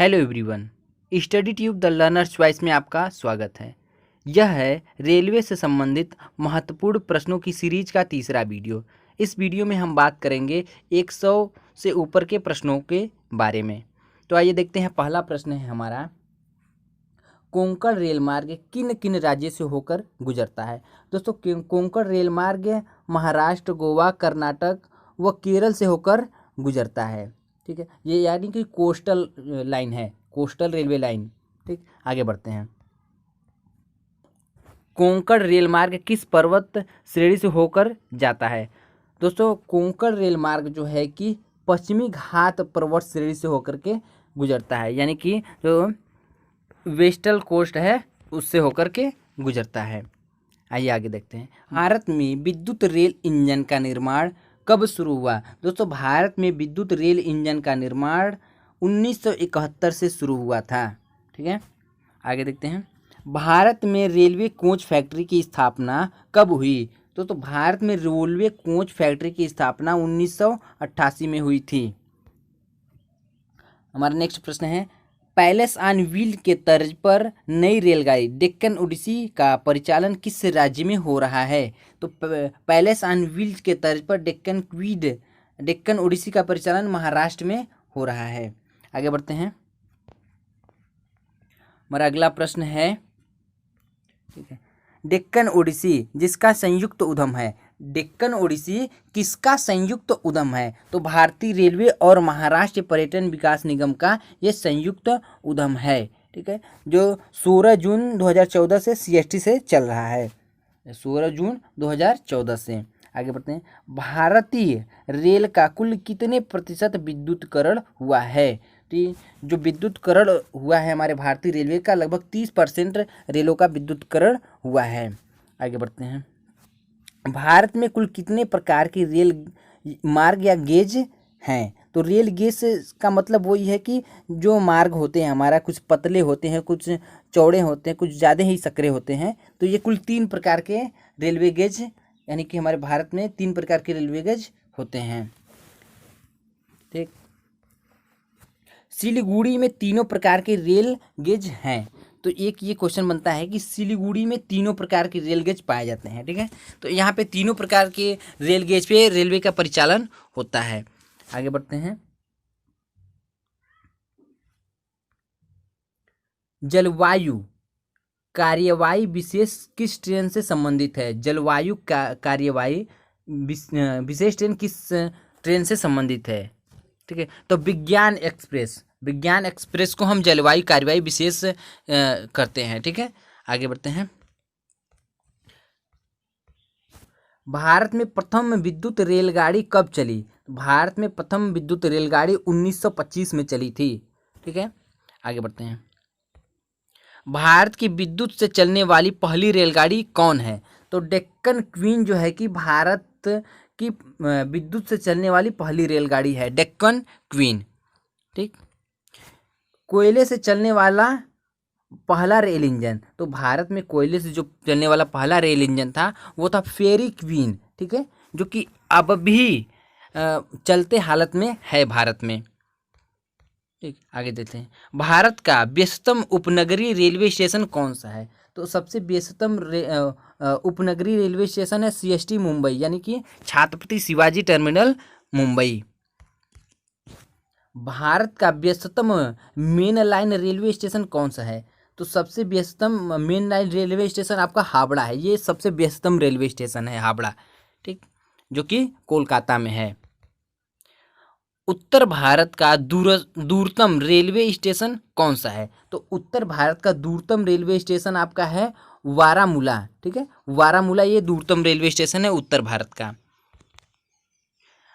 Hello everyone, study tube the learners choice में आपका स्वागत है। यह है रेलवे से संबंधित महत्वपूर्ण प्रश्नों की सीरीज का तीसरा वीडियो। इस वीडियो में हम बात करेंगे 100 से ऊपर के प्रश्नों के बारे में। तो आइए देखते हैं, पहला प्रश्न है हमारा, कोंकण रेल मार्ग किन किन राज्यों से होकर गुजरता है। दोस्तों, कोंकण रेल मार्ग महाराष्ट्र, गोवा, कर्नाटक व केरल से होकर गुजरता है। ठीक है, ये यानी कि कोस्टल लाइन है, कोस्टल रेलवे लाइन। ठीक, आगे बढ़ते हैं। कोंकण रेल मार्ग किस पर्वत श्रेणी से होकर जाता है। दोस्तों, कोंकण रेल मार्ग जो है कि पश्चिमी घाट पर्वत श्रेणी से होकर के गुजरता है, यानी कि जो वेस्टर्न कोस्ट है उससे होकर के गुजरता है। आइए आगे देखते हैं, भारत में विद्युत रेल इंजन का निर्माण कब शुरू हुआ। दोस्तों, भारत में विद्युत रेल इंजन का निर्माण 1971 से शुरू हुआ था। ठीक है, आगे देखते हैं, भारत में रेलवे कोच फैक्ट्री की स्थापना कब हुई। तो भारत में रेलवे कोच फैक्ट्री की स्थापना 1988 में हुई थी। हमारा नेक्स्ट प्रश्न है, पैलेस ऑन व्हील के तर्ज पर नई रेलगाड़ी डेक्कन ओडिसी का परिचालन किस राज्य में हो रहा है। तो पैलेस ऑन व्हील के तर्ज पर डेक्कन ओडिसी का परिचालन महाराष्ट्र में हो रहा है। आगे बढ़ते हैं, हमारा अगला प्रश्न है, ठीक है, डेक्कन ओडिसी जिसका संयुक्त उद्यम है। डेक्कन ओडिसी किसका संयुक्त उद्यम है। तो भारतीय रेलवे और महाराष्ट्र पर्यटन विकास निगम का ये संयुक्त उद्यम है। ठीक है, जो 16 जून 2014 से सीएसटी से चल रहा है, 16 जून 2014 से। आगे बढ़ते हैं, भारतीय रेल का कुल कितने प्रतिशत विद्युतीकरण हुआ है। तो जो विद्युतीकरण हुआ है हमारे भारतीय रेलवे का, लगभग 30% रेलों का विद्युतीकरण हुआ है। आगे बढ़ते हैं, भारत में कुल कितने प्रकार की रेल मार्ग या गेज हैं। तो रेल गेज का मतलब वही है कि जो मार्ग होते हैं हमारा, कुछ पतले होते हैं, कुछ चौड़े होते हैं, कुछ ज़्यादा ही सकरे होते हैं। तो ये कुल 3 प्रकार के रेलवे गेज, यानी कि हमारे भारत में 3 प्रकार के रेलवे गेज होते हैं। ठीक, सिलीगुड़ी में तीनों प्रकार के रेल गेज हैं। तो एक ये क्वेश्चन बनता है कि सिलीगुड़ी में तीनों प्रकार के रेल गेज पाए जाते हैं। ठीक है, तो यहाँ पे तीनों प्रकार के रेल गेज पे रेलवे का परिचालन होता है। आगे बढ़ते हैं, जलवायु कार्यवाही विशेष किस ट्रेन से संबंधित है। जलवायु कार्यवाही विशेष ट्रेन किस ट्रेन से संबंधित है। ठीक है, तो विज्ञान एक्सप्रेस को हम जलवायु कार्यवाही विशेष करते हैं। ठीक है, आगे बढ़ते हैं, भारत में प्रथम विद्युत रेलगाड़ी कब चली। भारत में प्रथम विद्युत रेलगाड़ी 1925 में चली थी। ठीक है, आगे बढ़ते हैं, भारत की विद्युत से चलने वाली पहली रेलगाड़ी कौन है। तो डेक्कन क्वीन जो है कि भारत की विद्युत से चलने वाली पहली रेलगाड़ी है, डेक्कन क्वीन। ठीक, कोयले से चलने वाला पहला रेल इंजन। तो भारत में कोयले से जो चलने वाला पहला रेल इंजन था वो था फेरी क्वीन। ठीक है, जो कि अब भी चलते हालत में है भारत में। ठीक, आगे देखते हैं, भारत का व्यस्तम उपनगरीय रेलवे स्टेशन कौन सा है। तो सबसे व्यस्तम उपनगरीय रेलवे स्टेशन है सीएसटी मुंबई, यानी कि छत्रपति शिवाजी टर्मिनल मुंबई। भारत का व्यस्तम मेन लाइन रेलवे स्टेशन कौन सा है। तो सबसे व्यस्तम मेन लाइन रेलवे स्टेशन आपका हावड़ा है, ये सबसे व्यस्तम रेलवे स्टेशन है हावड़ा। ठीक, जो कि कोलकाता में है। उत्तर भारत का दूरतम रेलवे स्टेशन कौन सा है। तो उत्तर भारत का दूरतम रेलवे स्टेशन आपका है वारामुला। ठीक है, वारामुला ये दूरतम रेलवे स्टेशन है उत्तर भारत का।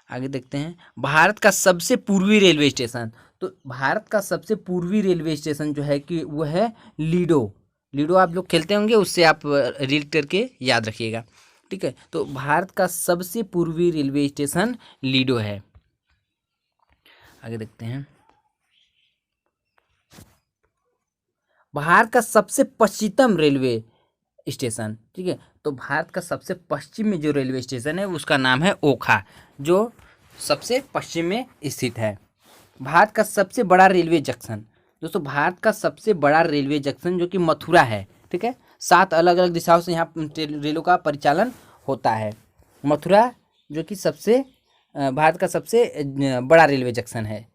आगे देखते हैं, भारत का सबसे पूर्वी रेलवे स्टेशन। तो भारत का सबसे पूर्वी रेलवे स्टेशन जो है कि वो है लीडो आप लोग खेलते होंगे, उससे आप रीड करके याद रखिएगा। ठीक है, तो भारत का सबसे पूर्वी रेलवे स्टेशन लीडो है। आगे देखते हैं, भारत का सबसे पश्चिमतम रेलवे स्टेशन। ठीक है, तो भारत का सबसे पश्चिम में जो रेलवे स्टेशन है उसका नाम है ओखा, जो सबसे पश्चिम में स्थित है। भारत का सबसे बड़ा रेलवे जंक्शन। दोस्तों भारत का सबसे बड़ा रेलवे जंक्शन जो कि मथुरा है, ठीक है। 7 अलग अलग दिशाओं से यहाँ रेलों का परिचालन होता है। मथुरा जो कि सबसे भारत का सबसे बड़ा रेलवे जंक्शन है।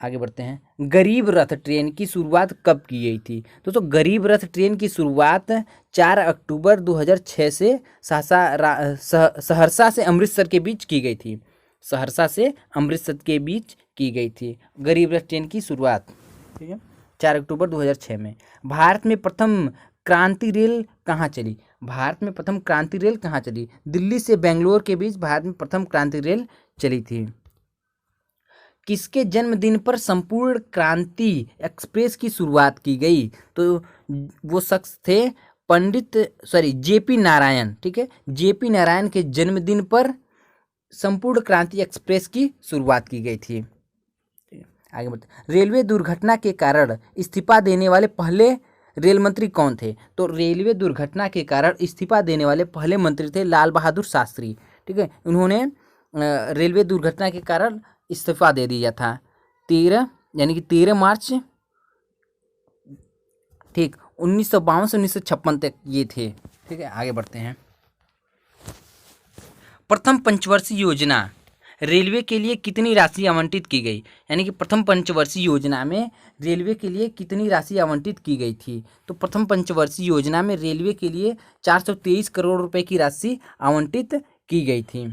आगे बढ़ते हैं। गरीब रथ ट्रेन की शुरुआत कब की गई थी? दोस्तों गरीब रथ ट्रेन की शुरुआत 4 अक्टूबर 2006 से सहरसा से अमृतसर के बीच की गई थी। सहरसा से अमृतसर के बीच की गई थी गरीब रथ ट्रेन की शुरुआत, ठीक है, 4 अक्टूबर 2006 में। भारत में प्रथम क्रांति रेल कहाँ चली? भारत में प्रथम क्रांति रेल कहाँ चली? दिल्ली से बेंगलोर के बीच भारत में प्रथम क्रांति रेल चली थी। किसके जन्मदिन पर संपूर्ण क्रांति एक्सप्रेस की शुरुआत की गई? तो वो शख्स थे जेपी नारायण, ठीक है। जेपी नारायण के जन्मदिन पर संपूर्ण क्रांति एक्सप्रेस की शुरुआत की गई थी। आगे बढ़ते। रेलवे दुर्घटना के कारण इस्तीफा देने वाले पहले रेल मंत्री कौन थे? तो रेलवे दुर्घटना के कारण इस्तीफा देने वाले पहले मंत्री थे लाल बहादुर शास्त्री, ठीक है। उन्होंने रेलवे दुर्घटना के कारण इस्तीफा दे दिया था 13 मार्च, ठीक, 1952 से 1956 तक ये थे, ठीक है। आगे बढ़ते हैं। प्रथम पंचवर्षीय योजना रेलवे के लिए कितनी राशि आवंटित की गई? यानी कि प्रथम पंचवर्षीय योजना में रेलवे के लिए कितनी राशि आवंटित की गई थी? तो प्रथम पंचवर्षीय योजना में रेलवे के लिए 423 करोड़ रुपए की राशि आवंटित की गई थी,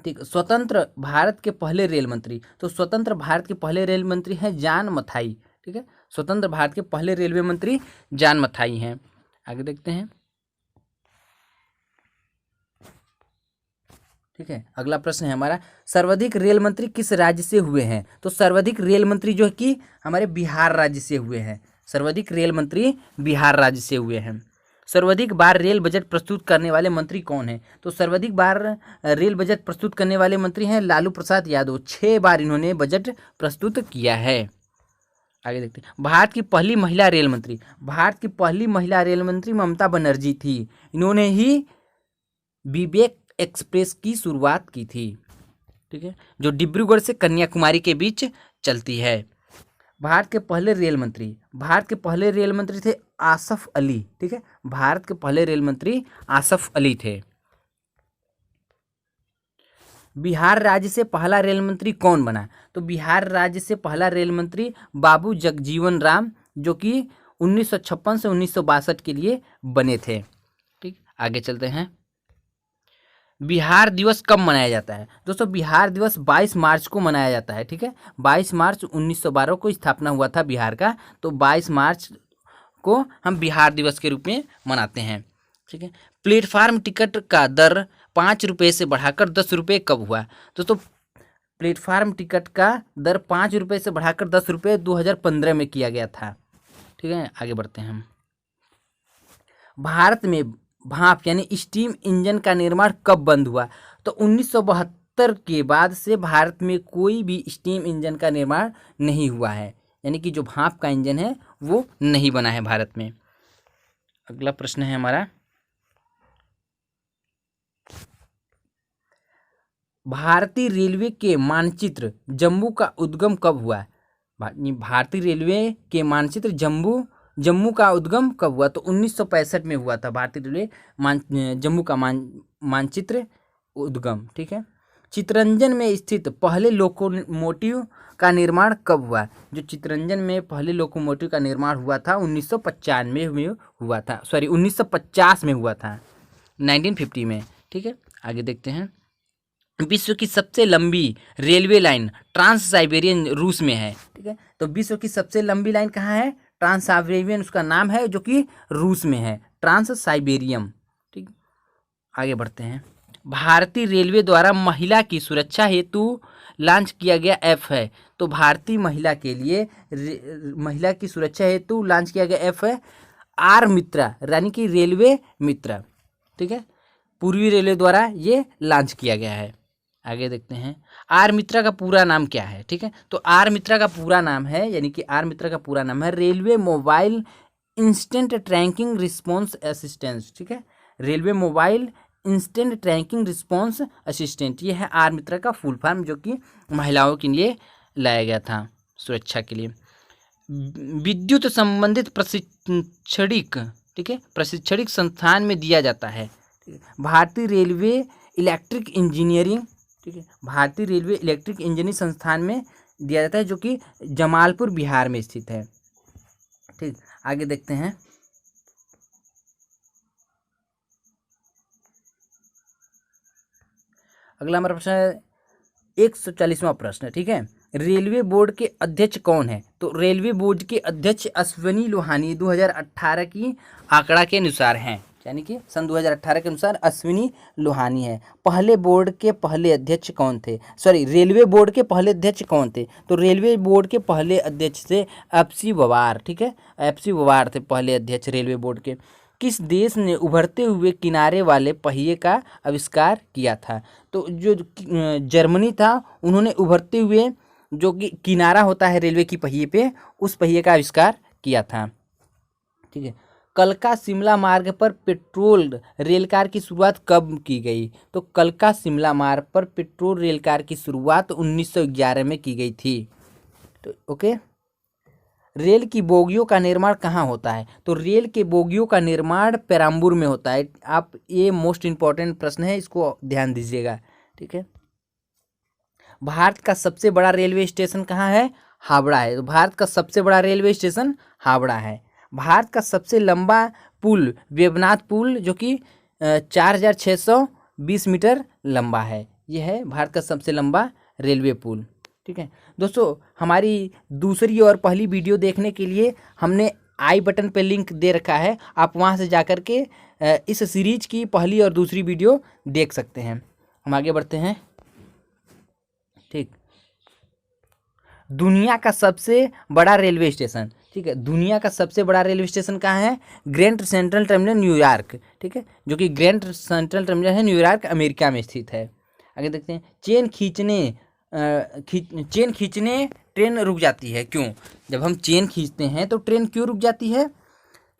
ठीक। स्वतंत्र भारत के पहले रेल मंत्री, तो स्वतंत्र भारत के पहले रेल मंत्री हैं जॉन मथाई, ठीक है। स्वतंत्र भारत के पहले रेलवे मंत्री जॉन मथाई हैं। आगे देखते हैं, ठीक है। अगला प्रश्न है हमारा, सर्वाधिक रेल मंत्री किस राज्य से हुए हैं? तो सर्वाधिक रेल मंत्री जो है कि हमारे बिहार राज्य से हुए हैं। सर्वाधिक रेल मंत्री बिहार राज्य से हुए हैं। सर्वाधिक बार रेल बजट प्रस्तुत करने वाले मंत्री कौन हैं? तो सर्वाधिक बार रेल बजट प्रस्तुत करने वाले मंत्री हैं लालू प्रसाद यादव। 6 बार इन्होंने बजट प्रस्तुत किया है। आगे देखते हैं। भारत की पहली महिला रेल मंत्री, भारत की पहली महिला रेल मंत्री ममता बनर्जी थी। इन्होंने ही विवेक एक्सप्रेस की शुरुआत की थी, ठीक है, जो डिब्रूगढ़ से कन्याकुमारी के बीच चलती है। भारत के पहले रेल मंत्री, भारत के पहले रेल मंत्री थे आसफ अली, ठीक है। भारत के पहले रेल मंत्री आसफ अली थे। बिहार राज्य से पहला रेल मंत्री कौन बना? तो बिहार राज्य से पहला रेल मंत्री बाबू जगजीवन राम, जो कि 1956 से 1962 के लिए बने थे, ठीक। आगे चलते हैं। बिहार दिवस कब मनाया जाता है? दोस्तों बिहार दिवस 22 मार्च को मनाया जाता है, ठीक है। 22 मार्च 1912 को स्थापना हुआ था बिहार का, तो 22 मार्च को हम बिहार दिवस के रूप में मनाते हैं, ठीक है। प्लेटफार्म टिकट का दर 5 रुपये से बढ़ाकर 10 रुपये कब हुआ? दोस्तों प्लेटफार्म टिकट का दर 5 रुपये से बढ़ाकर 10 रुपये 2015 में किया गया था, ठीक है। आगे बढ़ते हैं हम। भारत में भाप यानी स्टीम इंजन का निर्माण कब बंद हुआ? तो 1972 के बाद से भारत में कोई भी स्टीम इंजन का निर्माण नहीं हुआ है, यानी कि जो भाप का इंजन है वो नहीं बना है भारत में। अगला प्रश्न है हमारा, भारतीय रेलवे के मानचित्र जम्मू का उद्गम कब हुआ? भारतीय रेलवे के मानचित्र जम्मू का उद्गम कब हुआ? तो 1965 में हुआ था भारतीय रेलवे जम्मू का मानचित्र उद्गम, ठीक है। चितरंजन में स्थित पहले लोकोमोटिव का निर्माण कब हुआ? जो चितरंजन में पहले लोकोमोटिव का निर्माण हुआ था 1995 में हुआ था, 1950 में हुआ था, 1950 में, ठीक है। आगे देखते हैं। विश्व की सबसे लंबी रेलवे लाइन ट्रांस साइबेरियन रूस में है, ठीक है। तो विश्व की सबसे लंबी लाइन कहाँ है? ट्रांस साइबेरियन उसका नाम है, जो कि रूस में है, ट्रांस साइबेरियम, ठीक। आगे बढ़ते हैं। भारतीय रेलवे द्वारा महिला की सुरक्षा हेतु लॉन्च किया गया ऐप है। तो भारतीय महिला के लिए महिला की सुरक्षा हेतु लॉन्च किया गया ऐप है आर मित्रा, यानी कि रेलवे मित्रा, ठीक है। पूर्वी रेलवे द्वारा ये लॉन्च किया गया है। आगे देखते हैं। आर मित्रा का पूरा नाम क्या है, ठीक है। तो आर मित्रा का पूरा नाम है, यानी कि आर मित्रा का पूरा नाम है railway mobile instant tracking response assistance, ठीक है। Railway mobile instant tracking response assistant, ये है आर मित्रा का फुल फॉर्म, जो कि महिलाओं के लिए लाया गया था सुरक्षा के लिए। विद्युत संबंधित प्रशिक्षणिक, ठीक है, प्रशिक्षणिक संस्थान में दिया जाता है। ठीक है, भारतीय रेलवे इलेक्ट्रिक इंजीनियरिंग, ठीक है, भारतीय रेलवे इलेक्ट्रिक इंजीनियरिंग संस्थान में दिया जाता है, जो कि जमालपुर बिहार में स्थित है। ठीक, आगे देखते हैं। अगला हमारा प्रश्न है 140वां प्रश्न। ठीक है, रेलवे बोर्ड के अध्यक्ष कौन है? तो रेलवे बोर्ड के अध्यक्ष अश्विनी लोहानी 2018 की आंकड़ा के अनुसार हैं, यानी कि सन 2018 के अनुसार अश्विनी लोहानी है। पहले बोर्ड के पहले अध्यक्ष कौन थे? सॉरी, रेलवे बोर्ड के पहले अध्यक्ष कौन थे? तो रेलवे बोर्ड के पहले अध्यक्ष थे एफ.सी. बवार। ठीक है, एफ.सी. बवार थे पहले अध्यक्ष रेलवे बोर्ड के। किस देश ने उभरते हुए किनारे वाले पहिए का आविष्कार किया था? तो जो जर्मनी था, उन्होंने उभरते हुए जो कि किनारा होता है रेलवे की पहिए पे, उस पहिए का आविष्कार किया था। ठीक है, कलका शिमला मार्ग पर पेट्रोल रेलकार की शुरुआत कब की गई? तो कलका शिमला मार्ग पर पेट्रोल रेलकार की शुरुआत 1911 में की गई थी। तो ओके, रेल की बोगियों का निर्माण कहाँ होता है? तो रेल के बोगियों का निर्माण पेराम्बूर में होता है। आप, ये मोस्ट इंपॉर्टेंट प्रश्न है, इसको ध्यान दीजिएगा। ठीक है, भारत का सबसे बड़ा रेलवे स्टेशन कहाँ है? हावड़ा है। तो भारत का सबसे बड़ा रेलवे स्टेशन हावड़ा है। भारत का सबसे लंबा पुल वेवनाथ पुल, जो कि 4620 मीटर लंबा है। यह है भारत का सबसे लंबा रेलवे पुल। ठीक है दोस्तों, हमारी दूसरी और पहली वीडियो देखने के लिए हमने आई बटन पे लिंक दे रखा है, आप वहां से जाकर के इस सीरीज की पहली और दूसरी वीडियो देख सकते हैं। हम आगे बढ़ते हैं। ठीक, दुनिया का सबसे बड़ा रेलवे स्टेशन। ठीक है, दुनिया का सबसे बड़ा रेलवे स्टेशन कहाँ है? Grand central terminal New York. ठीक है, जो कि ग्रैंड सेंट्रल टर्मिनल है न्यूयॉर्क, अमेरिका में स्थित है। आगे देखते हैं। चेन खींचने ट्रेन रुक जाती है, क्यों? जब हम चेन खींचते हैं तो ट्रेन क्यों रुक जाती है?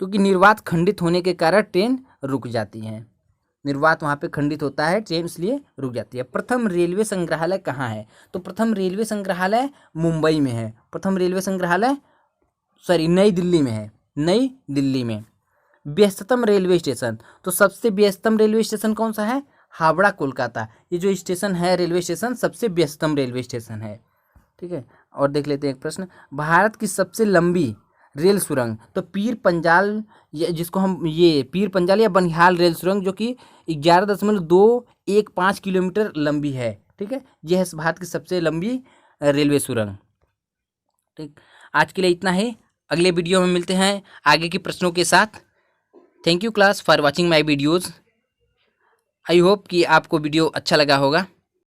क्योंकि निर्वात खंडित होने के कारण ट्रेन रुक जाती है। निर्वात वहाँ पे खंडित होता है, ट्रेन इसलिए रुक जाती है। प्रथम रेलवे संग्रहालय कहाँ है? तो प्रथम रेलवे संग्रहालय मुंबई में है। प्रथम रेलवे संग्रहालय नई दिल्ली में है, नई दिल्ली में। व्यस्ततम रेलवे स्टेशन, तो सबसे व्यस्ततम रेलवे स्टेशन कौन सा है? हावड़ा कोलकाता। ये जो स्टेशन है रेलवे स्टेशन, सबसे व्यस्ततम रेलवे स्टेशन है। ठीक है, और देख लेते हैं एक प्रश्न। भारत की सबसे लंबी रेल सुरंग, तो पीर पंजाल, जिसको हम ये पीर पंजाल या बनिहाल रेल सुरंग, जो कि 11.215 किलोमीटर लंबी है। ठीक है, यह है भारत की सबसे लंबी रेलवे सुरंग। ठीक, आज के लिए इतना ही। अगले वीडियो में मिलते हैं आगे के प्रश्नों के साथ। Thank you class for watching my videos. I hope कि आपको वीडियो अच्छा लगा होगा।